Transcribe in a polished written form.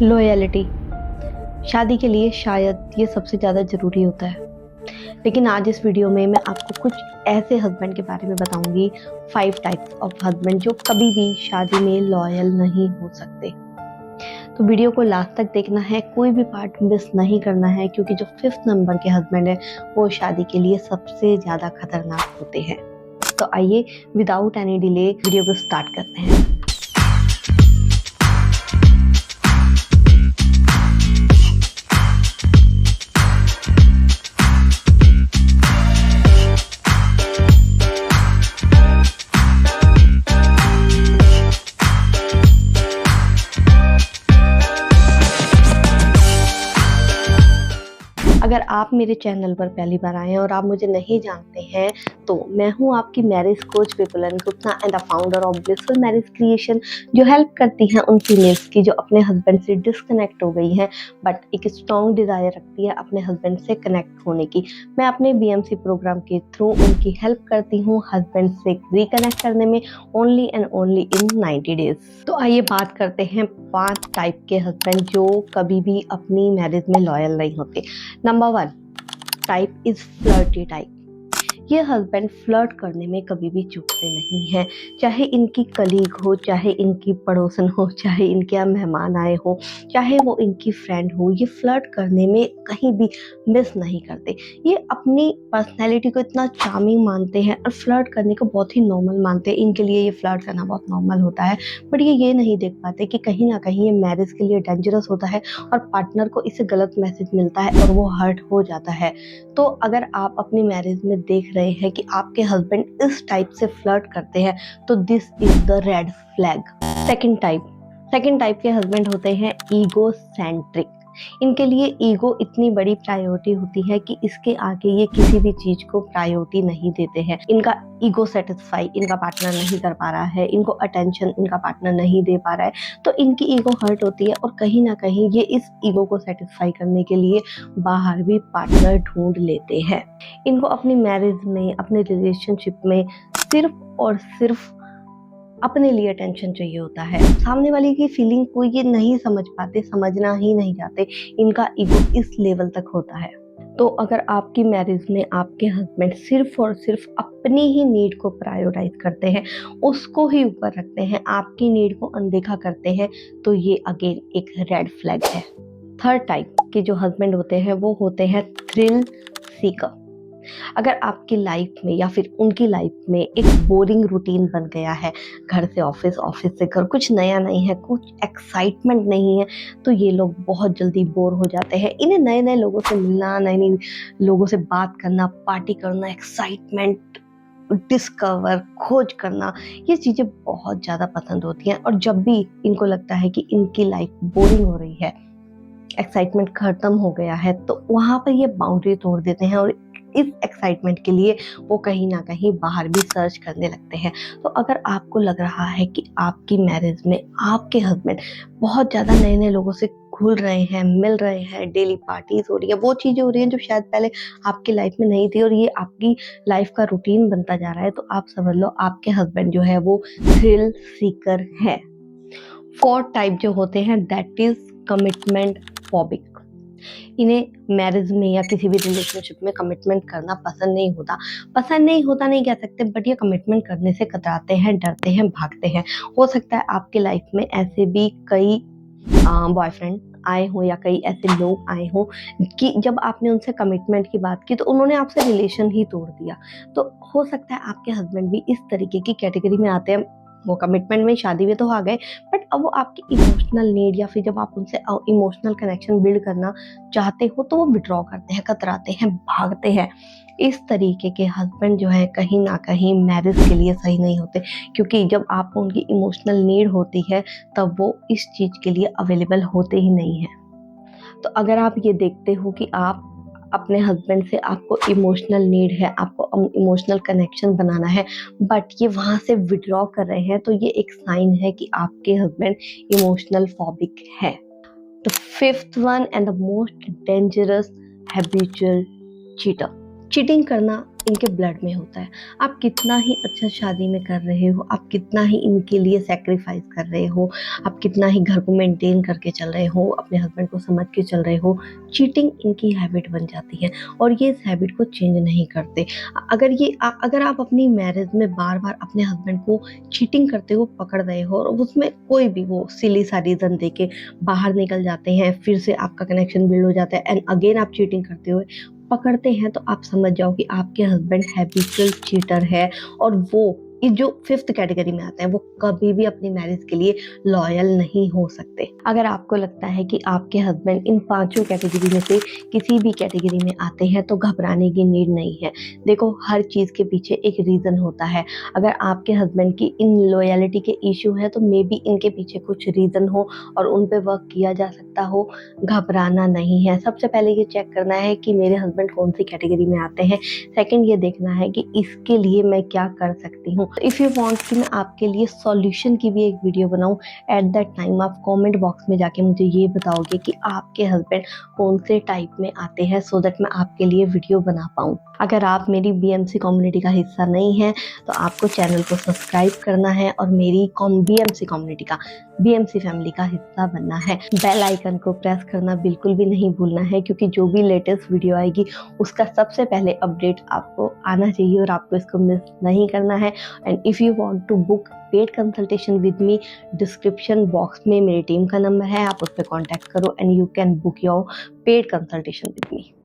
Loyalty शादी के लिए शायद ये सबसे ज़्यादा ज़रूरी होता है। लेकिन आज इस वीडियो में मैं आपको कुछ ऐसे हस्बैंड के बारे में बताऊंगी, 5 टाइप्स ऑफ हस्बैंड जो कभी भी शादी में लॉयल नहीं हो सकते। तो वीडियो को लास्ट तक देखना है, कोई भी पार्ट मिस नहीं करना है, क्योंकि जो 5th नंबर के हस्बैंड है वो शादी के लिए सबसे ज़्यादा खतरनाक होते हैं। तो आइए विदाउट एनी डिले वीडियो को स्टार्ट करते हैं। अगर आप मेरे चैनल पर पहली बार आए हैं और आप मुझे नहीं जानते हैं, तो मैं हूं आपकी marriage coach Vipulan Gupta and the founder of blissful marriage creation, जो हेल्प करती हैं उन फीमेल्स की जो अपने हस्बैंड से डिस्कनेक्ट हो गई हैं बट एक स्ट्रॉन्ग डिज़ायर रखती है अपने हस्बैंड से कनेक्ट होने की। मैं अपने BMC प्रोग्राम के थ्रू उनकी हेल्प करती हूँ हस्बैंड से रिकनेक्ट करने में, only and only in 90 days. तो आइए बात करते हैं 5 टाइप के हस्बैंड जो कभी भी अपनी मैरिज में लॉयल नहीं होते। Number 1 type is flirty type. ये हस्बैंड फ्लर्ट करने में कभी भी चूकते नहीं हैं, चाहे इनकी कलीग हो, चाहे इनकी पड़ोसन हो, चाहे इनके यहाँ मेहमान आए हो, चाहे वो इनकी फ्रेंड हो, ये फ्लर्ट करने में कहीं भी मिस नहीं करते। ये अपनी पर्सनैलिटी को इतना चार्मिंग मानते हैं और फ्लर्ट करने को बहुत ही नॉर्मल मानते हैं। इनके लिए ये फ्लर्ट करना बहुत नॉर्मल होता है, बट ये नहीं देख पाते कि कहीं ना कहीं ये मैरिज के लिए डेंजरस होता है और पार्टनर को इससे गलत मैसेज मिलता है और वो हर्ट हो जाता है। तो अगर आप अपनी मैरिज में देख रहे हैं कि आपके हस्बैंड इस टाइप से फ्लर्ट करते हैं, तो this is the red flag. Second type के हस्बैंड होते हैं ईगो सेंट्रिक। इनके लिए ईगो इतनी बड़ी प्रायोरिटी होती है कि इसके आगे ये किसी भी चीज को प्रायोरिटी नहीं देते हैं। इनका ईगो सेटिस्फाई इनका पार्टनर नहीं कर पा रहा है, इनको अटेंशन इनका पार्टनर नहीं दे पा रहा है, तो इनकी ईगो हर्ट होती है और कहीं ना कहीं ये इस ईगो को सेटिस्फाई करने के लिए बाहर भी पार्टनर ढूंढ लेते हैं। इनको अपनी मैरिज में, अपने रिलेशनशिप में सिर्फ और सिर्फ अपने लिए अटेंशन चाहिए होता है। सामने वाले की फीलिंग को ये नहीं समझ पाते, समझना ही नहीं चाहते। इनका ईगो इस लेवल तक होता है। तो अगर आपकी मैरिज में आपके हस्बैंड सिर्फ और सिर्फ अपनी ही नीड को प्रायोरिटाइज करते हैं, उसको ही ऊपर रखते हैं, आपकी नीड को अनदेखा करते हैं, तो ये अगेन एक रेड फ्लैग है। थर्ड टाइप के जो हस्बैंड होते हैं वो होते हैं थ्रिल सीकर। अगर आपकी लाइफ में या फिर उनकी लाइफ में एक बोरिंग रूटीन बन गया है, घर से ऑफिस, ऑफिस से घर, कुछ नया नहीं है, कुछ एक्साइटमेंट नहीं है, तो ये लोग बहुत जल्दी बोर हो जाते हैं। इन्हें नए नए लोगों से मिलना, नए नए लोगों से बात करना, पार्टी करना, एक्साइटमेंट डिस्कवर, खोज करना, ये चीज़ें बहुत ज़्यादा पसंद होती हैं। और जब भी इनको लगता है कि इनकी लाइफ बोरिंग हो रही है, एक्साइटमेंट खत्म हो गया है, तो वहाँ पर ये बाउंड्री तोड़ देते हैं और इस एक्साइटमेंट के लिए वो कहीं ना कहीं बाहर भी सर्च करने लगते हैं। तो अगर आपको लग रहा है कि आपकी मैरिज में आपके हस्बैंड बहुत ज़्यादा नए नए लोगों से घुल रहे हैं, मिल रहे हैं, डेली पार्टीज हो रही है, वो चीज़ें हो रही हैं जो शायद पहले आपकी लाइफ में नहीं थी, और ये आपकी लाइफ का रूटीन बनता जा रहा है, तो आप समझ लो आपके हस्बैंड जो है वो थ्रिल सीकर है। फोर्थ टाइप जो होते हैं दैट इज कमिटमेंट फॉबिक। इन्हें मैरिज में या किसी भी रिलेशनशिप में कमिटमेंट करना पसंद नहीं होता नहीं कह सकते, बट ये कमिटमेंट करने से कतराते हैं, डरते हैं, भागते हैं। हो सकता है आपके लाइफ में ऐसे भी कई बॉयफ्रेंड आए हो या कई ऐसे लोग आए हो कि जब आपने उनसे कमिटमेंट की बात की तो उन्होंने आपसे रिलेशन ही तोड़ दिया। तो हो सकता है आपके हस्बैंड भी इस तरीके की कैटेगरी में आते हैं। वो कमिटमेंट में, शादी में तो आ गए, बट अब वो आपकी इमोशनल नीड या फिर जब आप उनसे इमोशनल कनेक्शन बिल्ड करना चाहते हो तो वो विड्रॉ करते हैं, कतराते हैं, भागते हैं। इस तरीके के हस्बैंड जो है कहीं ना कहीं मैरिज के लिए सही नहीं होते, क्योंकि जब आपको उनकी इमोशनल नीड होती है तब वो इस चीज़ के लिए अवेलेबल होते ही नहीं हैं। तो अगर आप ये देखते हो कि आप अपने हस्बैंड से, आपको इमोशनल नीड है, आपको इमोशनल कनेक्शन बनाना है, बट ये वहाँ से विड्रॉ कर रहे हैं, तो ये एक साइन है कि आपके हस्बैंड इमोशनल फॉबिक है। The fifth one and the most dangerous habitual cheater. Cheating करना इनके ब्लड में होता है। आप कितना ही अच्छा शादी में कर रहे हो, आप कितना ही इनके लिए सैक्रिफाइस कर रहे हो, आप कितना ही घर को मेंटेन करके चल रहे हो, अपने हस्बैंड को समझ के चल रहे हो, चीटिंग इनकी हैबिट बन जाती है और ये इस हैबिट को चेंज नहीं करते। अगर आप अपनी मैरिज में बार-बार अपने हस्बैंड को चीटिंग करते हो पकड़ रहे हो और उसमें कोई भी वो सिली सा रीज़न देके बाहर निकल जाते हैं, फिर से आपका कनेक्शन बिल्ड हो जाता है एंड अगेन आप चीटिंग करते हुए पकड़ते हैं, तो आप समझ जाओ कि आपके हस्बैंड हैबिचुअल चीटर है और वो ये जो 5th कैटेगरी में आते हैं, वो कभी भी अपनी मैरिज के लिए लॉयल नहीं हो सकते। अगर आपको लगता है कि आपके हस्बैंड इन 5 कैटेगरी में से किसी भी कैटेगरी में आते हैं, तो घबराने की नीड नहीं है। देखो, हर चीज़ के पीछे एक रीज़न होता है। अगर आपके हस्बैंड की इन लॉयल्टी के इश्यू है, तो मे बी इनके पीछे कुछ रीज़न हो और उन पे वर्क किया जा सकता हो। घबराना नहीं है। सबसे पहले ये चेक करना है कि मेरे हस्बैंड कौन-सी कैटेगरी में आते हैं। सेकंड ये देखना है कि इसके लिए मैं क्या कर सकती हूँ। इफ यू वांट कि मैं आपके लिए सॉल्यूशन की भी एक वीडियो बनाऊँ, एट दैट टाइम आप कमेंट बॉक्स में जाके मुझे ये बताओगे कि आपके हस्बैंड कौन से टाइप में आते हैं, सो दैट मैं आपके लिए वीडियो बना पाऊँ। अगर आप मेरी बीएमसी कम्युनिटी का हिस्सा नहीं हैं, तो आपको चैनल को सब्सक्राइब करना है और मेरी बीएमसी कम्युनिटी का, बीएमसी फैमिली का हिस्सा बनना है। बेल आइकन को प्रेस करना बिल्कुल भी नहीं भूलना है, क्योंकि जो भी लेटेस्ट वीडियो आएगी उसका सबसे पहले अपडेट आपको आना चाहिए और आपको इसको मिस नहीं करना है। And if you want to book paid consultation with me, description box में मेरी टीम का नंबर है, आप उस पर कॉन्टैक्ट करो and you can book your paid consultation with me.